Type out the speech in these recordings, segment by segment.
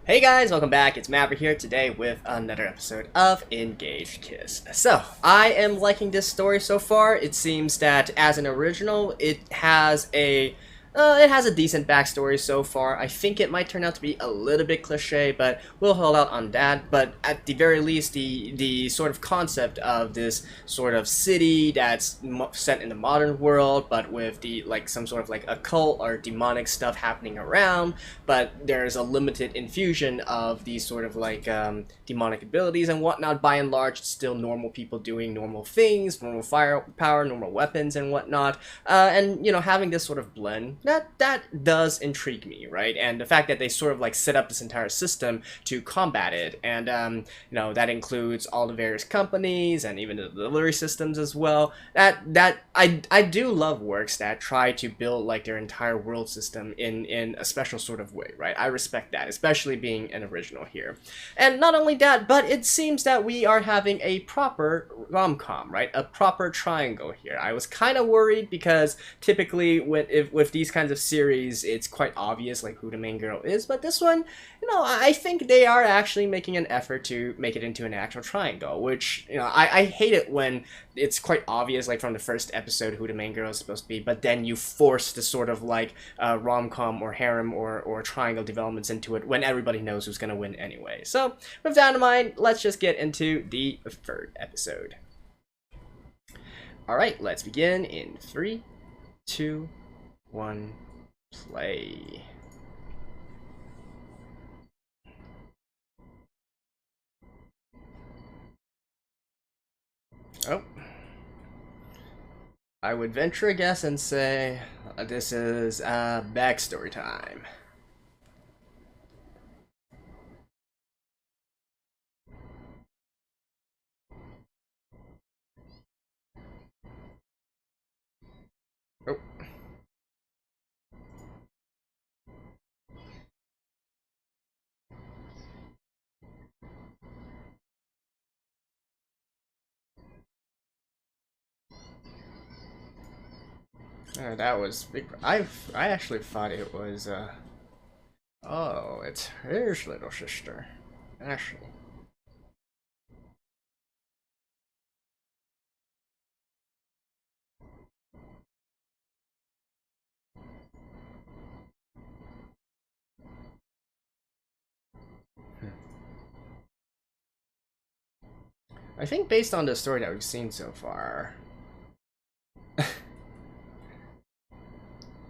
Hey guys, welcome back. It's Maverick here today with another episode of Engaged Kiss. So, I am liking this story so far. It seems that as an original, it has a decent backstory so far. I think it might turn out to be a little bit cliche, but we'll hold out on that. But at the very least, the sort of concept of this sort of city that's set in the modern world, but with some sort of like occult or demonic stuff happening around, but there's a limited infusion of these sort of demonic abilities and whatnot. By and large, it's still normal people doing normal things, normal firepower, normal weapons and whatnot. And having this sort of blend that does intrigue me, right? And the fact that they sort of like set up this entire system to combat it, and that includes all the various companies and even the delivery systems as well. I do love works that try to build like their entire world system in a special sort of way, right? I respect that, especially being an original here. And not only that, but it seems that we are having a proper rom-com, right? A proper triangle here. I was kind of worried because typically with these kinds of series, it's quite obvious like who the main girl is, but this one, I think they are actually making an effort to make it into an actual triangle, which, I hate it when it's quite obvious, like from the first episode, who the main girl is supposed to be, but then you force the sort of like rom-com or harem or triangle developments into it when everybody knows who's gonna win anyway. So, with that in mind, let's just get into the third episode. Alright, let's begin in 3, 2, 1, play. Oh. I would venture a guess and say this is backstory time. Oh. That was big. I actually thought it was oh, it's his little sister, Ashley. I think based on the story that we've seen so far,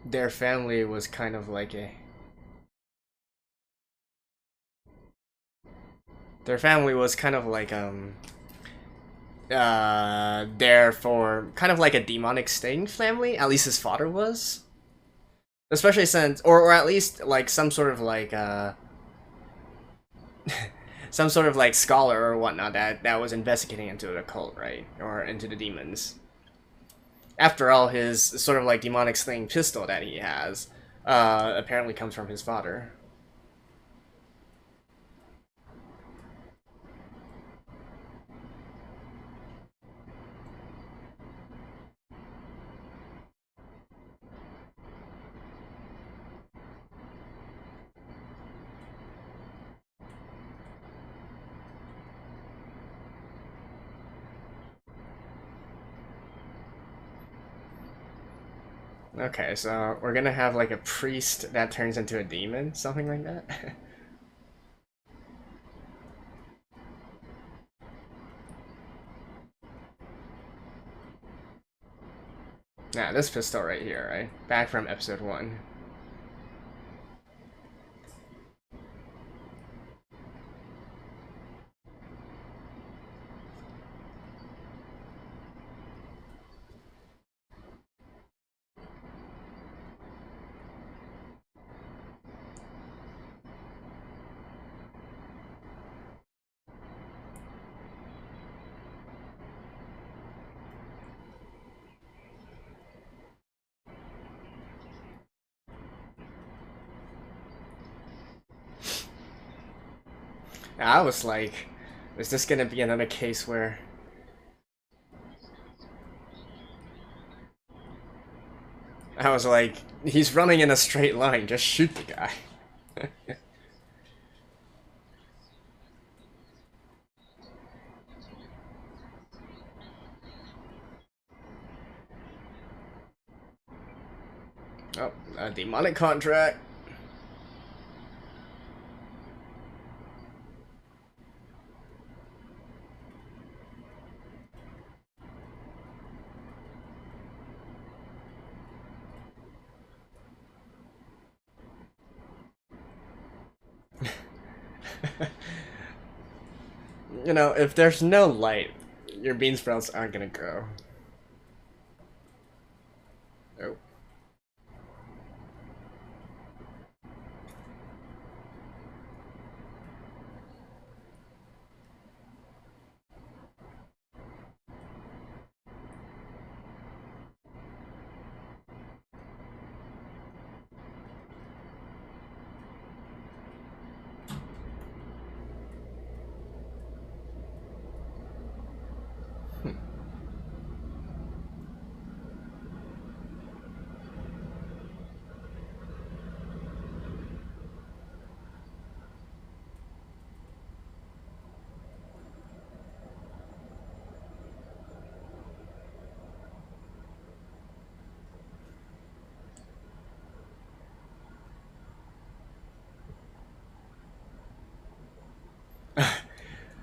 their family was kind of like a. Their family was kind of like there for kind of like a demonic sting family. At least his father was, especially since, or at least like some sort of like some sort of like scholar or whatnot that was investigating into the occult, right, or into the demons. After all, his sort of like demonic sling pistol that he has apparently comes from his father. Okay, so we're gonna have like a priest that turns into a demon, something like that. Nah, this pistol right here, right? Back from episode 1. I was like, is this gonna be another case where I was like, he's running in a straight line, just shoot the guy. A demonic contract. You know, if there's no light, your bean sprouts aren't gonna grow. Oh.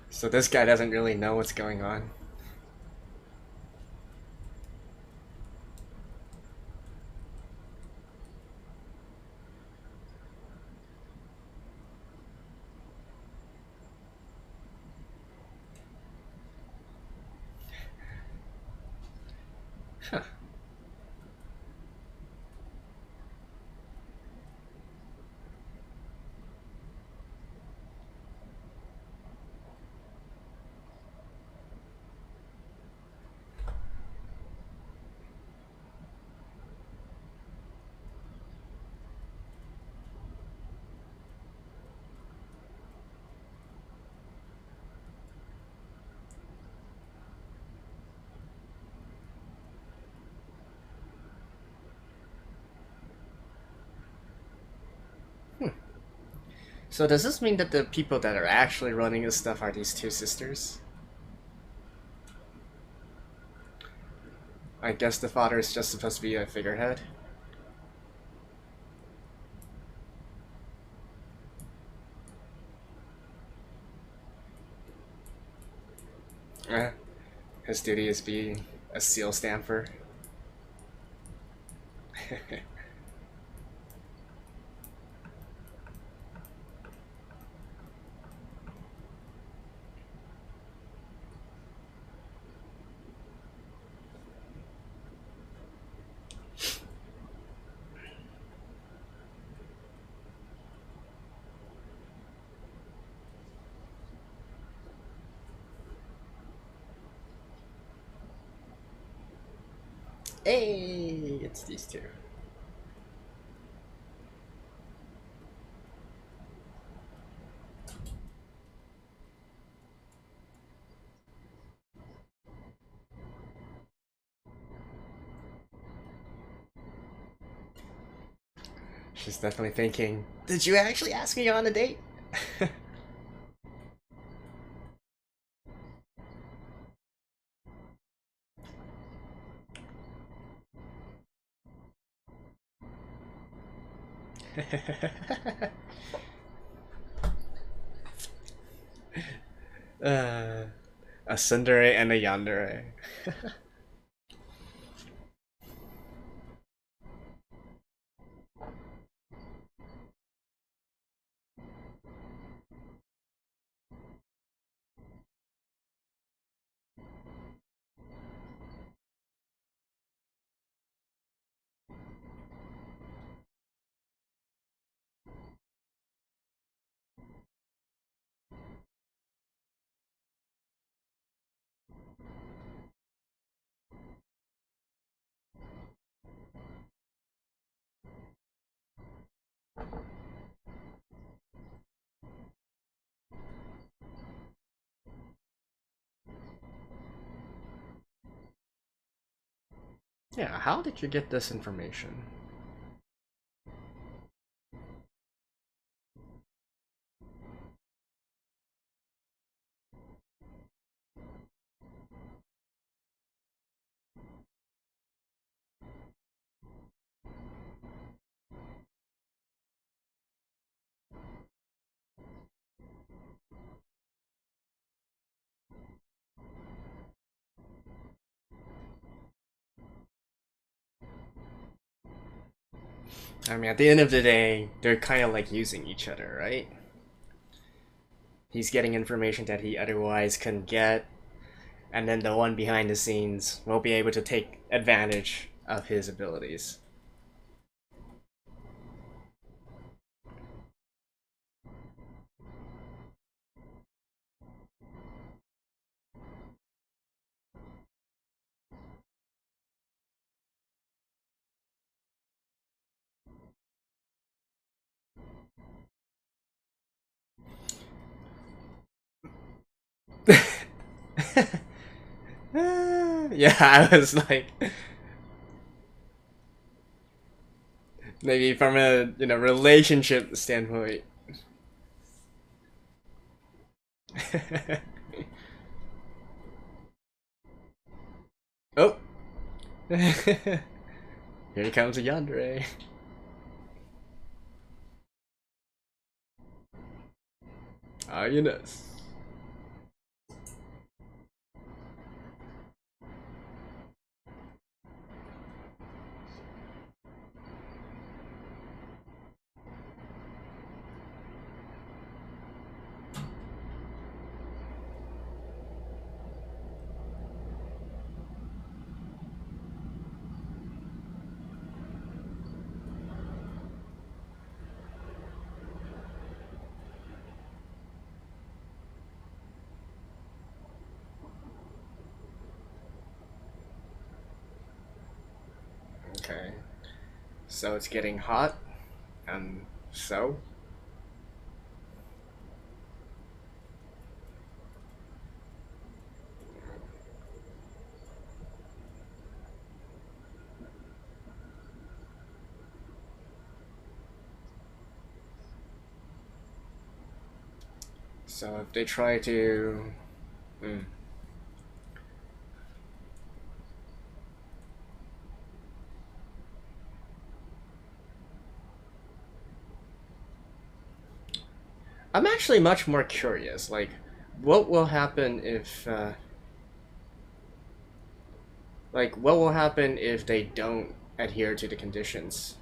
So this guy doesn't really know what's going on. Huh. So does this mean that the people that are actually running this stuff are these two sisters? I guess the father is just supposed to be a figurehead. His duty is being a seal stamper. Hey, it's these two. She's definitely thinking, did you actually ask me on a date? uh, a tsundere and a yandere. Yeah, how did you get this information? I mean, at the end of the day, they're kind of like using each other, right? He's getting information that he otherwise couldn't get, and then the one behind the scenes will be able to take advantage of his abilities. Yeah, I was like, maybe from a relationship standpoint. Oh, here comes a yandere. Ah, yes. Okay, so it's getting hot, and so if they try to, mm, I'm actually much more curious. Like, what will happen if, what will happen if they don't adhere to the conditions?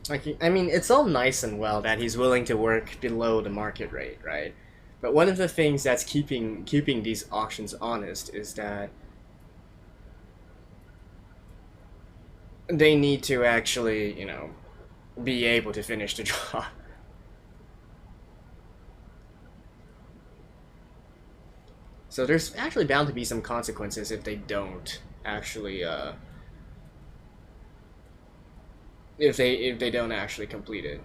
Like, I mean, it's all nice and well that he's willing to work below the market rate, right? But one of the things that's keeping these auctions honest is that they need to actually, be able to finish the job. So there's actually bound to be some consequences if they don't actually, if they don't actually complete it.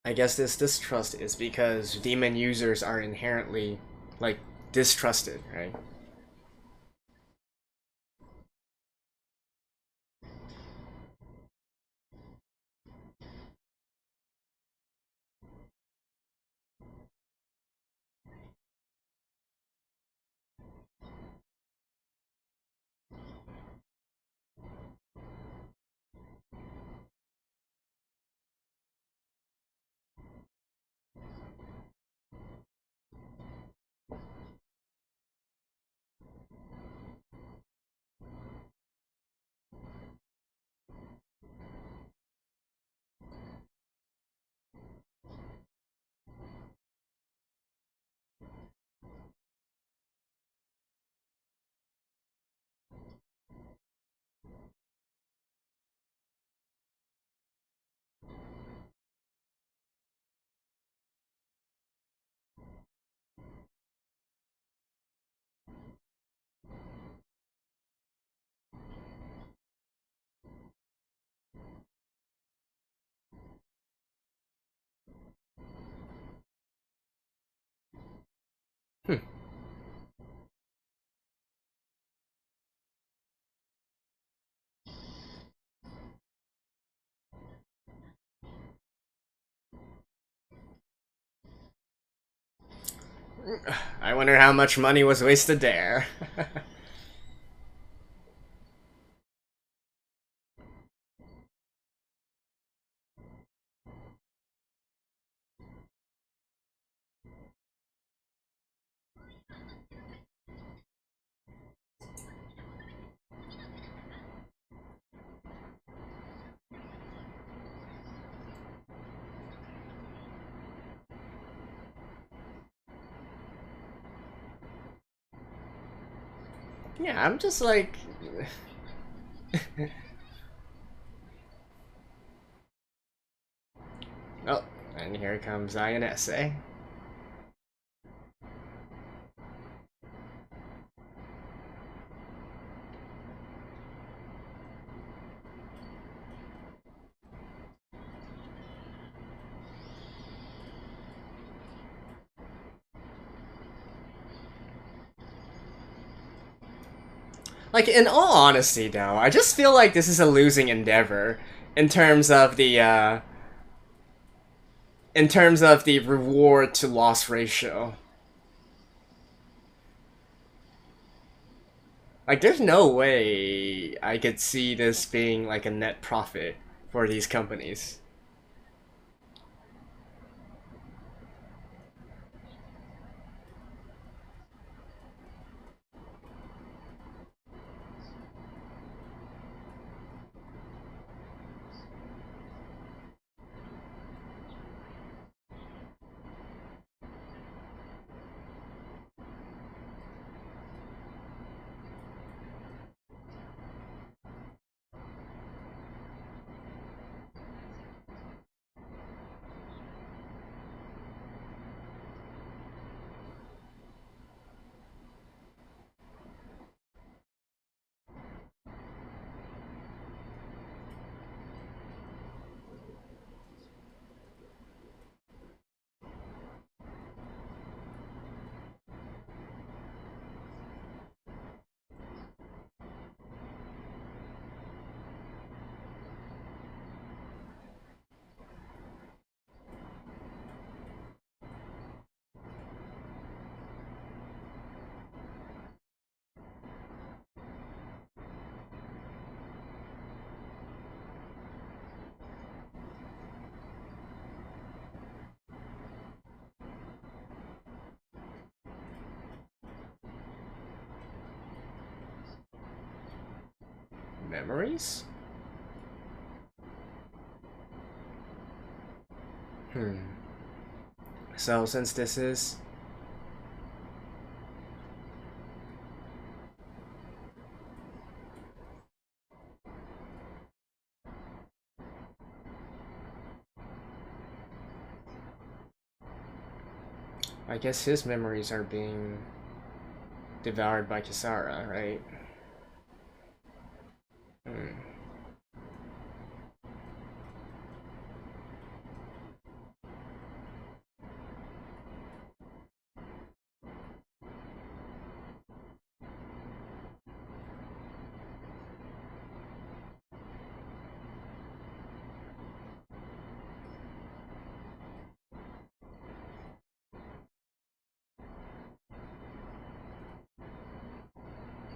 I guess this distrust is because demon users are inherently like distrusted, right? I wonder how much money was wasted there. Yeah, I'm just like... Oh, and here comes INS, eh? Like, in all honesty, though, I just feel like this is a losing endeavor in terms of the, in terms of the reward to loss ratio. Like, there's no way I could see this being, like, a net profit for these companies. Memories? Hmm. So, since this is... I guess his memories are being devoured by Kisara, right? Hmm.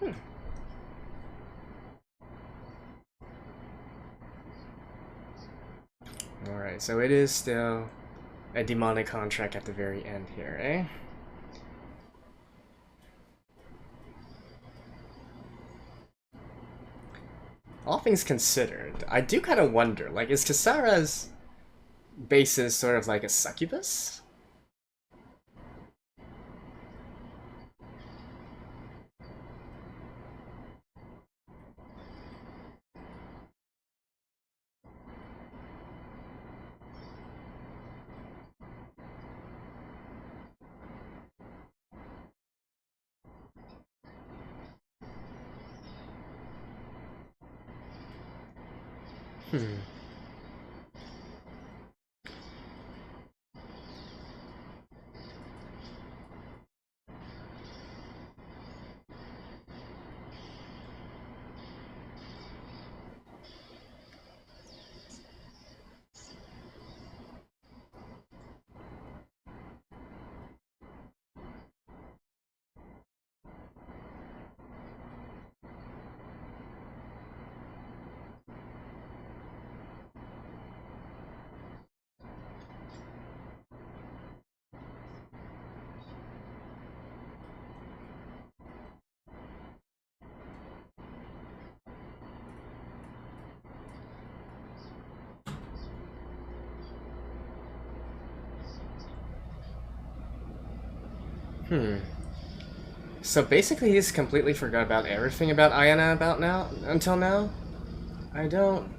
Hmm. Alright, so it is still a demonic contract at the very end here, eh? All things considered, I do kind of wonder, like, is Kisara's basis sort of like a succubus? Hmm. Hmm. So basically, he's completely forgot about everything about Ayana about now until now. I don't.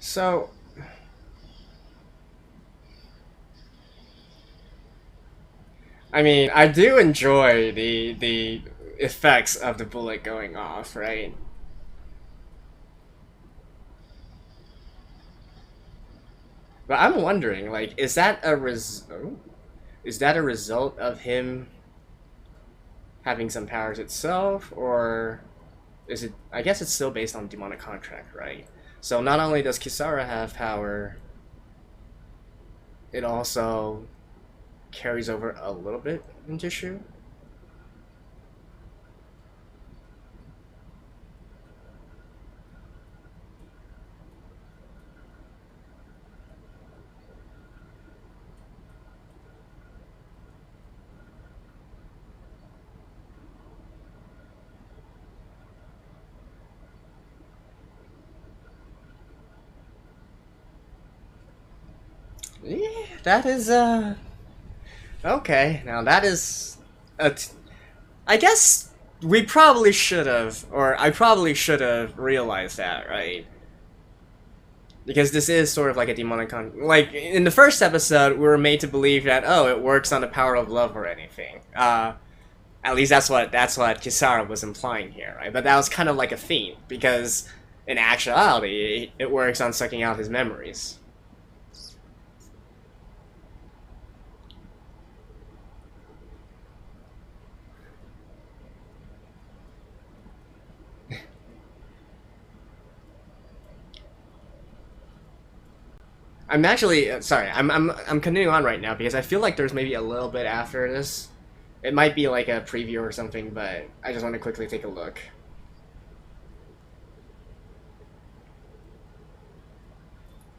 So, I mean, I do enjoy the effects of the bullet going off, right? But I'm wondering, like, is that a result of him having some powers itself, or is it? I guess it's still based on demonic contract, right? So not only does Kisara have power, it also carries over a little bit into Shu. Yeah, that is okay. Now that is I guess we probably should have, or I probably should have realized that, right? Because this is sort of like a demonic like in the first episode, we were made to believe that oh, it works on the power of love or anything. At least that's what Kisara was implying here, right? But that was kind of like a theme because in actuality, it works on sucking out his memories. I'm actually sorry. I'm continuing on right now because I feel like there's maybe a little bit after this. It might be like a preview or something, but I just want to quickly take a look.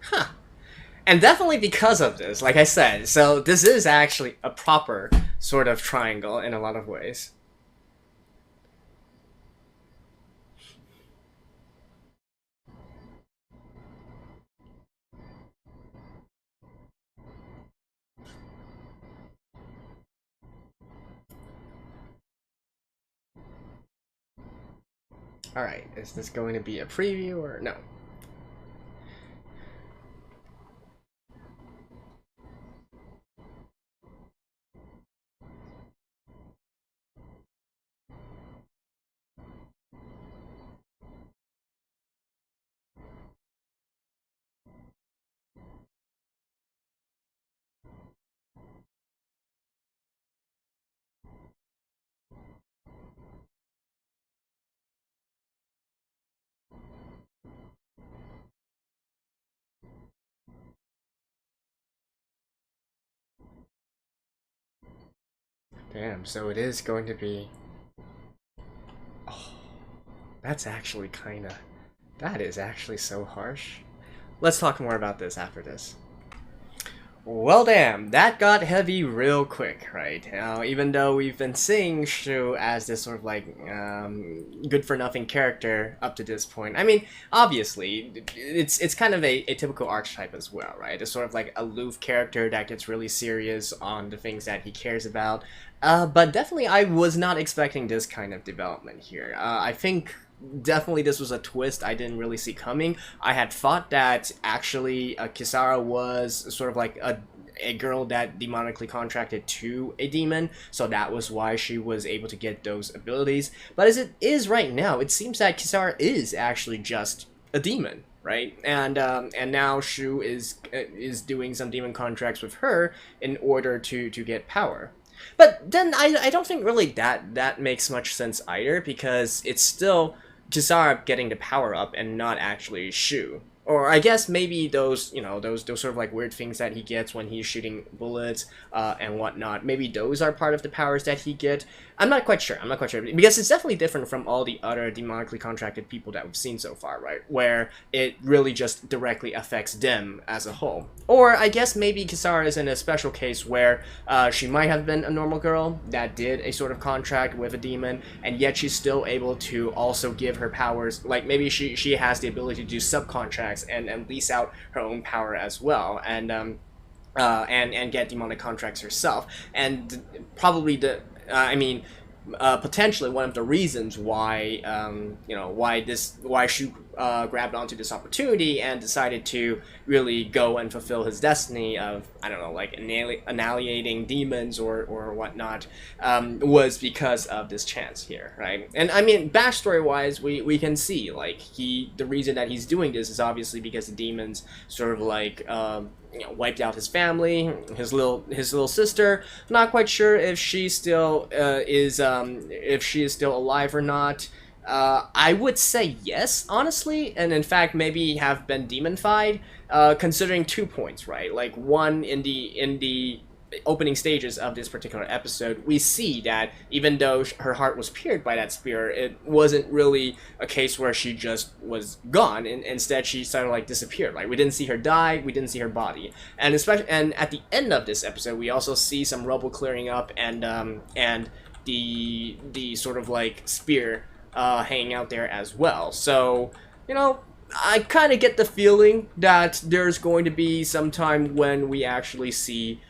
Huh. And definitely because of this, like I said, so this is actually a proper sort of triangle in a lot of ways. Alright, is this going to be a preview or no? Damn, so it is going to be. Oh, that's actually kinda. That is actually so harsh. Let's talk more about this after this. Well, damn, that got heavy real quick, right? Now, even though we've been seeing Shu as this sort of like good for nothing character up to this point, I mean, obviously, it's kind of a typical archetype as well, right? It's sort of like aloof character that gets really serious on the things that he cares about. But definitely, I was not expecting this kind of development here. I think definitely this was a twist I didn't really see coming. I had thought that actually Kisara was sort of like a girl that demonically contracted to a demon, so that was why she was able to get those abilities. But as it is right now, it seems that Kisara is actually just a demon, right? And now Shu is doing some demon contracts with her in order to get power. But then I don't think really that makes much sense either because it's still Kisara getting the power up and not actually Shu. Or I guess maybe those, those sort of like weird things that he gets when he's shooting bullets and whatnot. Maybe those are part of the powers that he get. I'm not quite sure. I'm not quite sure because it's definitely different from all the other demonically contracted people that we've seen so far, right? Where it really just directly affects them as a whole. Or I guess maybe Kisara is in a special case where she might have been a normal girl that did a sort of contract with a demon, and yet she's still able to also give her powers. Like maybe she has the ability to do subcontracts and lease out her own power as well, and get demonic contracts herself, and probably potentially one of the reasons why why Shu grabbed onto this opportunity and decided to really go and fulfill his destiny of, I don't know, like annihilating demons or whatnot, was because of this chance here, right? And I mean, backstory wise, we can see like the reason that he's doing this is obviously because the demons sort of like wiped out his family, his little sister. I'm not quite sure if she still is still alive or not. I would say yes, honestly, and in fact maybe have been demonified, considering 2 points, right? Like one, in the opening stages of this particular episode, we see that even though her heart was pierced by that spear, it wasn't really a case where she just was gone, and instead she sort of like disappeared. Like we didn't see her die, we didn't see her body, and at the end of this episode, we also see some rubble clearing up and the sort of like spear hanging out there as well. So I kind of get the feeling that there's going to be some time when we actually see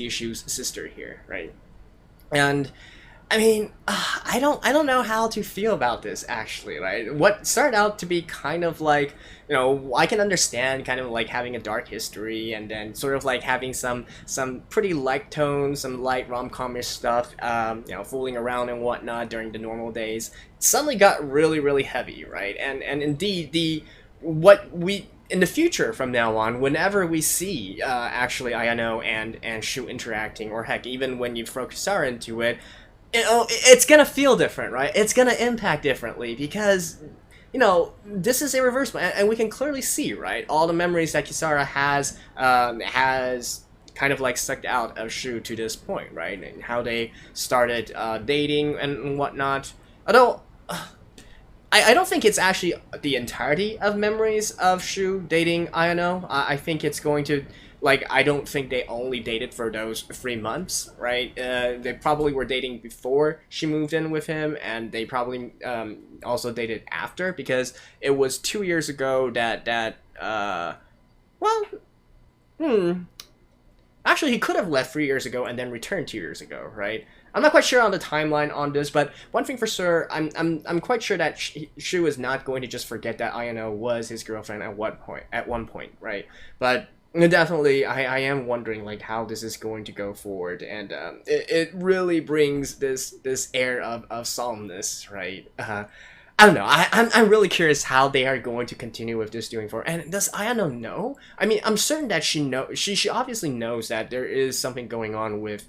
Shu's sister here, right? And I mean, I don't know how to feel about this actually, right? What started out to be kind of like, I can understand kind of like having a dark history and then sort of like having some pretty light tones, some light rom-com-ish stuff, fooling around and whatnot during the normal days. It suddenly got really, really heavy, right? And indeed, in the future from now on, whenever we see actually Ayano and Shu interacting, or heck, even when you throw Kisara into it, it's gonna feel different, right? It's gonna impact differently because, this is irreversible, and we can clearly see, right, all the memories that Kisara has kind of like sucked out of Shu to this point, right, and how they started dating and whatnot. Although, I don't think it's actually the entirety of memories of Shu dating Ayano. I think it's going to, like, I don't think they only dated for those 3 months, right? They probably were dating before she moved in with him, and they probably also dated after, because it was 2 years ago actually, he could have left 3 years ago and then returned 2 years ago, right? I'm not quite sure on the timeline on this, but one thing for sure, I'm quite sure that Shu is not going to just forget that Ayano was his girlfriend at one point, right? But definitely, I am wondering like how this is going to go forward, and it really brings this air of solemnness, right? I don't know. I'm really curious how they are going to continue with this doing forward. And does Ayano know? I mean, I'm certain that she obviously knows that there is something going on with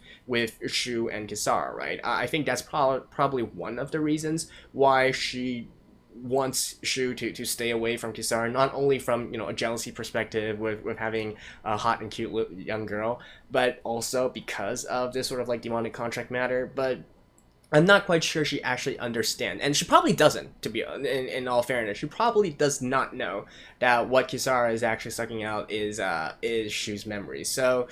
Shu and Kisara, right? I think that's probably one of the reasons why she wants Shu to stay away from Kisara, not only from a jealousy perspective with having a hot and cute young girl, but also because of this sort of like demonic contract matter. But I'm not quite sure she actually understands, and she probably doesn't, to be in all fairness. She probably does not know that what Kisara is actually sucking out is Shu's memories. So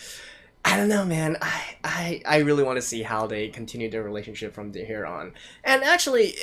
I don't know, man. I really want to see how they continue their relationship from here on. And actually,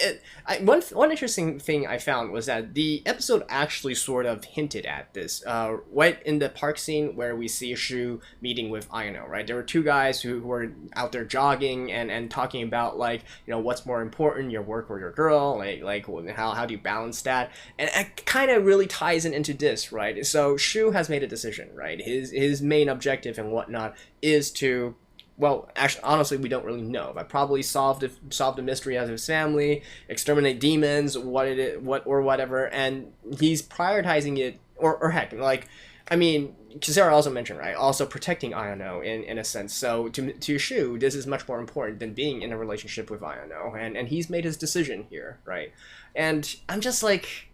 one interesting thing I found was that the episode actually sort of hinted at this. Right in the park scene where we see Shu meeting with Ayano, right? There were two guys who were out there jogging and talking about, like, what's more important, your work or your girl? Like how do you balance that? And it kind of really ties into this, right? So Shu has made a decision, right? His main objective and whatnot is to, well, actually, honestly, we don't really know, but probably solve the mystery of his family, exterminate demons, whatever, and he's prioritizing it, or heck, like, I mean, Kisara also mentioned, right, also protecting Ayano in a sense. So to Shu, this is much more important than being in a relationship with Ayano, and he's made his decision here, right? And I'm just like,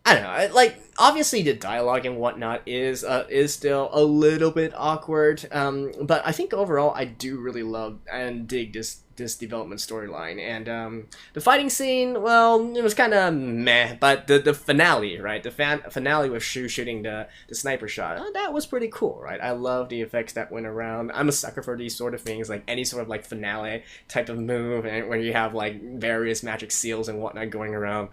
I don't know, like, obviously the dialogue and whatnot is still a little bit awkward, but I think overall I do really love and dig this development storyline. And the fighting scene, well, it was kind of meh, but the finale, right, the finale with Shu shooting the sniper shot, that was pretty cool, right? I love the effects that went around. I'm a sucker for these sort of things, like any sort of like finale type of move, and where you have like various magic seals and whatnot going around,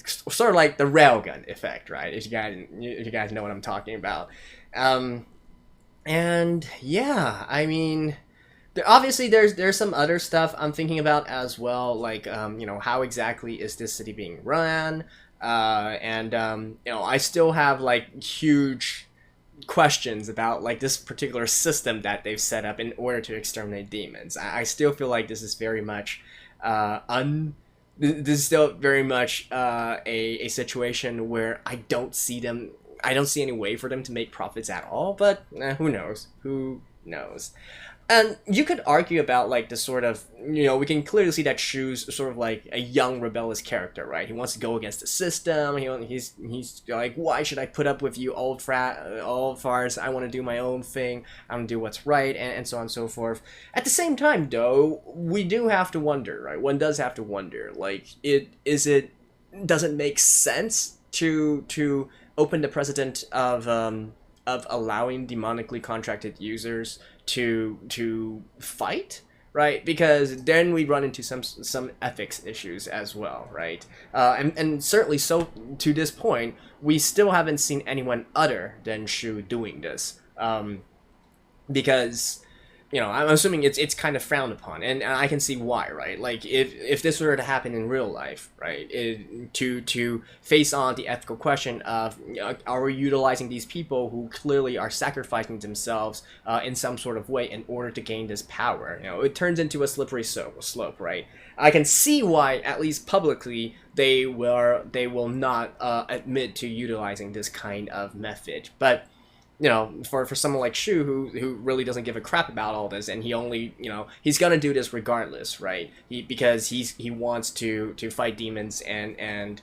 sort of like the railgun effect, right? If you guys know what I'm talking about. And yeah, I mean, obviously there's some other stuff I'm thinking about as well, like how exactly is this city being run, and I still have like huge questions about like this particular system that they've set up in order to exterminate demons. I still feel like this is very much this is still very much a situation where I don't see any way for them to make profits at all, but who knows. And you could argue about like the sort of, we can clearly see that Shu's sort of like a young rebellious character, right? He wants to go against the system. He's like, why should I put up with you old farts? I want to do my own thing. I want to do what's right, and so on and so forth. At the same time, though, we do have to wonder, right? One does have to wonder, like, does it make sense to open the precedent of allowing demonically contracted users to fight, right? Because then we run into some ethics issues as well, right? And certainly, so to this point, we still haven't seen anyone other than Shu doing this, because I'm assuming it's kind of frowned upon, and I can see why, right? Like, if this were to happen in real life, right, to face on the ethical question of, are we utilizing these people who clearly are sacrificing themselves in some sort of way in order to gain this power? It turns into a slippery slope, right? I can see why, at least publicly, they will not admit to utilizing this kind of method, but for someone like Shu who really doesn't give a crap about all this, and he only, he's gonna do this regardless, right? Because he wants to fight demons and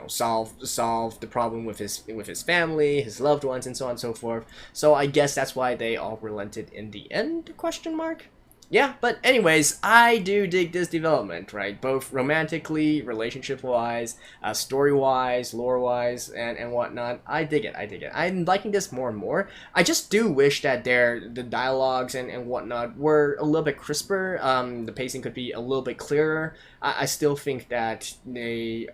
solve the problem with his family, his loved ones, and so on and so forth. So I guess that's why they all relented in the end? Question mark. Yeah, but anyways, I do dig this development, right? Both romantically, relationship-wise, story-wise, lore-wise, and whatnot. I dig it. I'm liking this more and more. I just do wish that the dialogues and whatnot were a little bit crisper. The pacing could be a little bit clearer. I still think that they...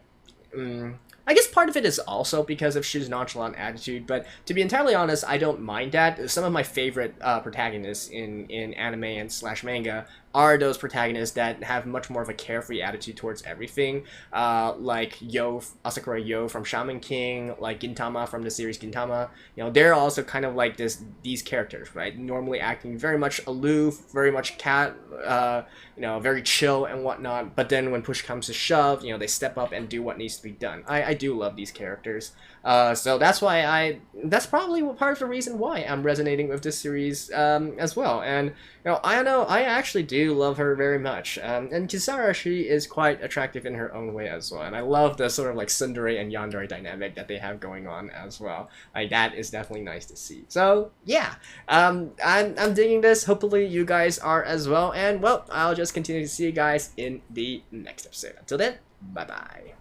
I guess part of it is also because of Shu's nonchalant attitude, but to be entirely honest, I don't mind that. Some of my favorite protagonists in anime and / manga are those protagonists that have much more of a carefree attitude towards everything, like Asakura Yo from Shaman King, like Gintama from the series Gintama. They're also kind of like these characters, right? Normally acting very much aloof, very much very chill and whatnot, but then when push comes to shove, they step up and do what needs to be done. I do love these characters. So that's why that's probably part of the reason why I'm resonating with this series as well. And I actually do love her very much. And Kisara, she is quite attractive in her own way as well. And I love the sort of like tsundere and yandere dynamic that they have going on as well. Like, that is definitely nice to see. So yeah, I'm digging this. Hopefully you guys are as well. And well, I'll just continue to see you guys in the next episode. Until then, bye bye.